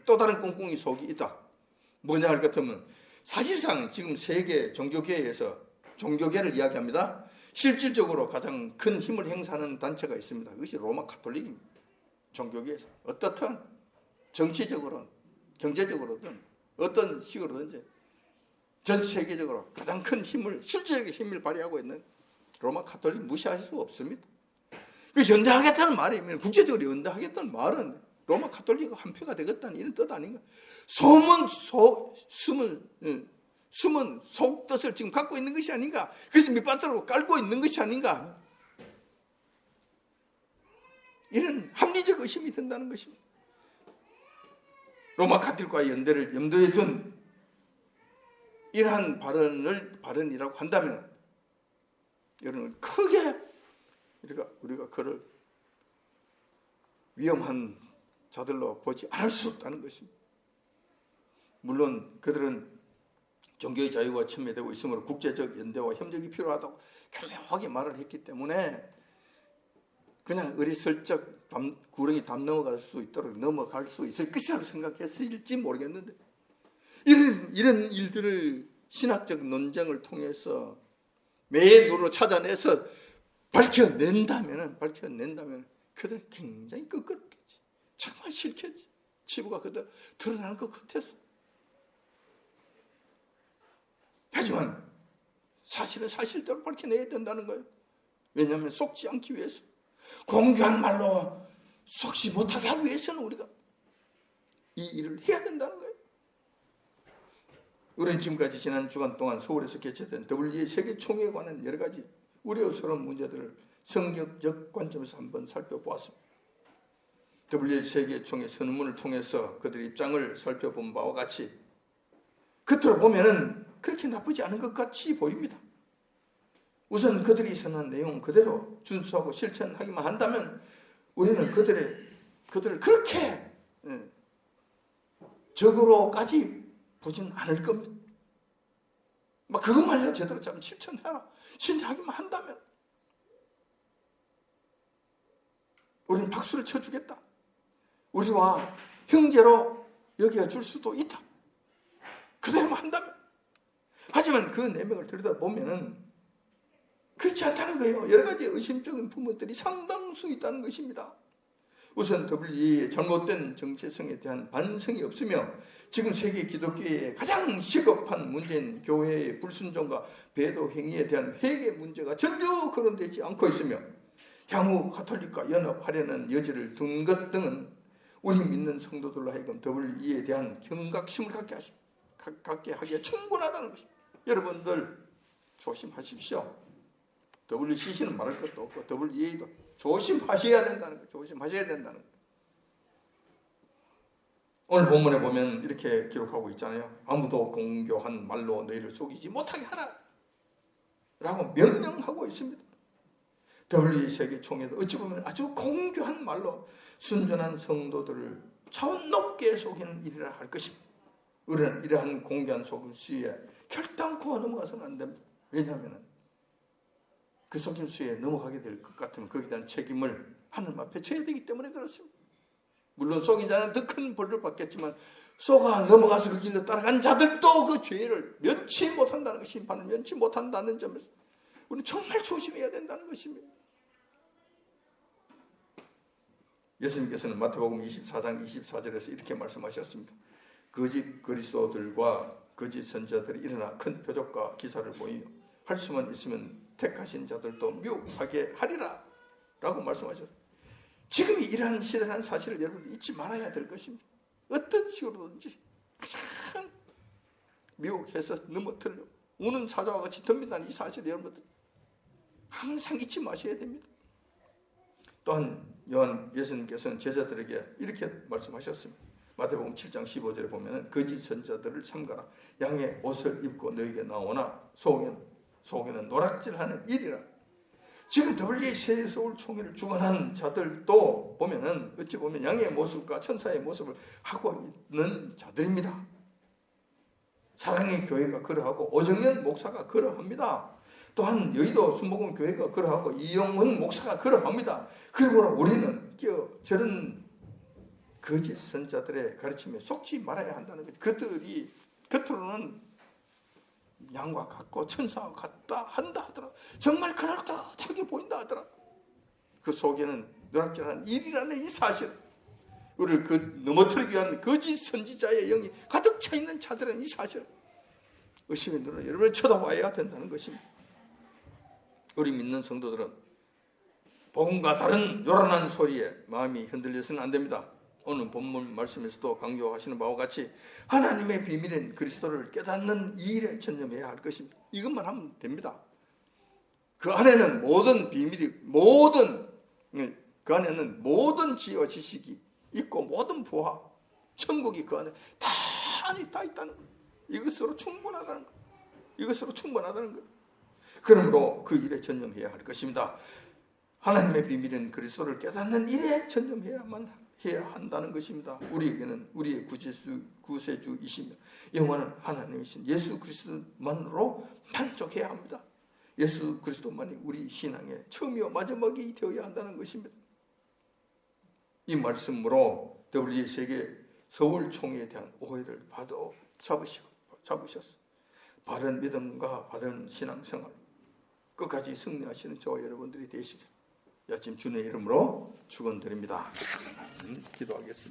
또 다른 꽁꽁이 속이 있다. 뭐냐 할 것 같으면 사실상 지금 세계 종교계에서 종교계를 이야기합니다. 실질적으로 가장 큰 힘을 행사하는 단체가 있습니다. 그것이 로마 가톨릭입니다. 종교계에서 어떻든 정치적으로는 경제적으로든 어떤 식으로든지 전 세계적으로 가장 큰 힘을 실질적인 힘을 발휘하고 있는 로마 가톨릭 무시할 수 없습니다. 그 연대하겠다는 말이면 국제적으로 연대하겠다는 말은 로마 가톨릭과 한패가 되겠다는 이런 뜻 아닌가? 숨은 속뜻을 지금 갖고 있는 것이 아닌가? 그래서 밑바닥으로 깔고 있는 것이 아닌가? 이런 합리적 의심이 든다는 것입니다. 로마 가톨릭과의 연대를 염두에 둔 이러한 발언이라고 한다면 여러분 크게 우리가 그를 위험한 자들로 보지 않을 수 없다는 것입니다. 물론 그들은 종교의 자유가 침해되고 있으므로 국제적 연대와 협력이 필요하다고 결명하게 말을 했기 때문에 그냥 어리슬쩍 구렁이 담 넘어갈 수 있도록 넘어갈 수 있을 것이라고 생각했을지 모르겠는데 이런 일들을 신학적 논쟁을 통해서 매의 눈으로 찾아내서 밝혀낸다면 그들은 굉장히 끄끄럽겠지. 정말 싫겠지. 치부가 그대로 드러나는 것 같았어. 하지만 사실은 사실대로 밝혀내야 된다는 거예요. 왜냐하면 속지 않기 위해서. 공개한 말로 속지 못하게 하기 위해서는 우리가 이 일을 해야 된다는 거예요. 우리는 지금까지 지난 주간 동안 서울에서 개최된 WEA 세계총회에 관한 여러 가지 우려스러운 문제들을 성경적 관점에서 한번 살펴보았습니다. WEA 세계총회 선언문을 통해서 그들의 입장을 살펴본 바와 같이 겉으로 보면은 그렇게 나쁘지 않은 것 같이 보입니다. 우선 그들이 선언한 내용 그대로 준수하고 실천하기만 한다면 우리는 그들을 그렇게 적으로까지 보지는 않을 겁니다. 그것만이라도 제대로 좀 실천해라. 실천하기만 한다면 우리는 박수를 쳐주겠다. 우리와 형제로 여겨줄 수도 있다. 그대로만 한다면. 하지만 그 내용을 들여다보면은 그렇지 않다는 거예요. 여러 가지 의심적인 부분들이 상당수 있다는 것입니다. 우선 WEA의 잘못된 정체성에 대한 반성이 없으며 지금 세계 기독교의 가장 시급한 문제인 교회의 불순종과 배도 행위에 대한 회개 문제가 전혀 거론되지 않고 있으며 향후 가톨릭과 연합하려는 여지를 둔 것 등은 우리 믿는 성도들로 하여금 WEA에 대한 경각심을 갖게 하기에 충분하다는 것입니다. 여러분들 조심하십시오. WCC는 말할 것도 없고 WEA도 조심하셔야 된다는 거예요. 조심하셔야 된다는 거예요. 오늘 본문에 보면 이렇게 기록하고 있잖아요. 아무도 공교한 말로 너희를 속이지 못하게 하라 라고 명령하고 있습니다. WEA 세계총회도 어찌 보면 아주 공교한 말로 순전한 성도들을 차원 높게 속이는 일이라 할 것입니다. 우리는 이러한 공개한 속임수에 결단코 넘어가서는 안 됩니다. 왜냐하면 그 속임수에 넘어가게 될 것 같으면 거기에 대한 책임을 하나님 앞에 져야 되기 때문에 그렇습니다. 물론 속인 자는 더 큰 벌을 받겠지만 속아 넘어가서 그 길로 따라간 자들도 그 죄를 면치 못한다는 것, 심판을 면치 못한다는 점에서 우리는 정말 조심해야 된다는 것입니다. 예수님께서는 마태복음 24장 24절에서 이렇게 말씀하셨습니다. 거짓 그리스도들과 거짓 선지자들이 일어나 큰 표적과 기사를 보이며 할 수만 있으면 택하신 자들도 미혹하게 하리라 라고 말씀하셨습니다. 지금이 이러한 시대라는 사실을 여러분 잊지 말아야 될 것입니다. 어떤 식으로든지 가장 미혹해서 넘어뜨려 우는 사자와 같이 덤빈다는 이 사실을 여러분들 항상 잊지 마셔야 됩니다. 또한 예수님께서는 제자들에게 이렇게 말씀하셨습니다. 마태복음 7장 15절에 보면 거짓 선지자들을 삼가라. 양의 옷을 입고 너에게 나오나 속에는 노략질하는 일이라. 지금 WA 세서울 총회를 주관한 자들도 보면은 어찌 보면 양의 모습과 천사의 모습을 하고 있는 자들입니다. 사랑의 교회가 그러하고 오정연 목사가 그러합니다. 또한 여의도 순복음 교회가 그러하고 이영훈 목사가 그러합니다. 그러므로 우리는 저런 거짓 선자들의 가르침에 속지 말아야 한다는 거죠. 그들이 겉으로는 양과 같고 천사와 같다 한다 하더라도 정말 그럴듯하게 보인다 하더라도 그 속에는 누락질하는 일이라는 이 사실, 우리를 넘어뜨리기 위한 거짓 선지자의 영이 가득 차 있는 자들은 이 사실 의심의 눈으로 여러분을 쳐다봐야 된다는 것입니다. 우리 믿는 성도들은 복음과 다른 요란한 소리에 마음이 흔들려서는 안 됩니다. 오늘 본문 말씀에서도 강조하시는 바와 같이 하나님의 비밀인 그리스도를 깨닫는 이 일에 전념해야 할 것입니다. 이것만 하면 됩니다. 그 안에는 모든 비밀이 그 안에는 모든 지혜와 지식이 있고 모든 보화, 천국이 그 안에 다 있다는 것. 이것으로 충분하다는 것. 이것으로 충분하다는 것. 그러므로 그 일에 전념해야 할 것입니다. 하나님의 비밀인 그리스도를 깨닫는 일에 전념해야만 해야 한다는 것입니다. 우리에게는 우리의 구세주이시며 영원한 하나님이신 예수 그리스도만으로 만족해야 합니다. 예수 그리스도만이 우리 신앙의 처음이요 마지막이 되어야 한다는 것입니다. 이 말씀으로 WA 세계 서울 총회에 대한 오해를 잡으셨어. 바른 믿음과 바른 신앙생활 끝까지 승리하시는 저와 여러분들이 되시길 아침 주님의 이름으로 축원드립니다. 기도하겠습니다.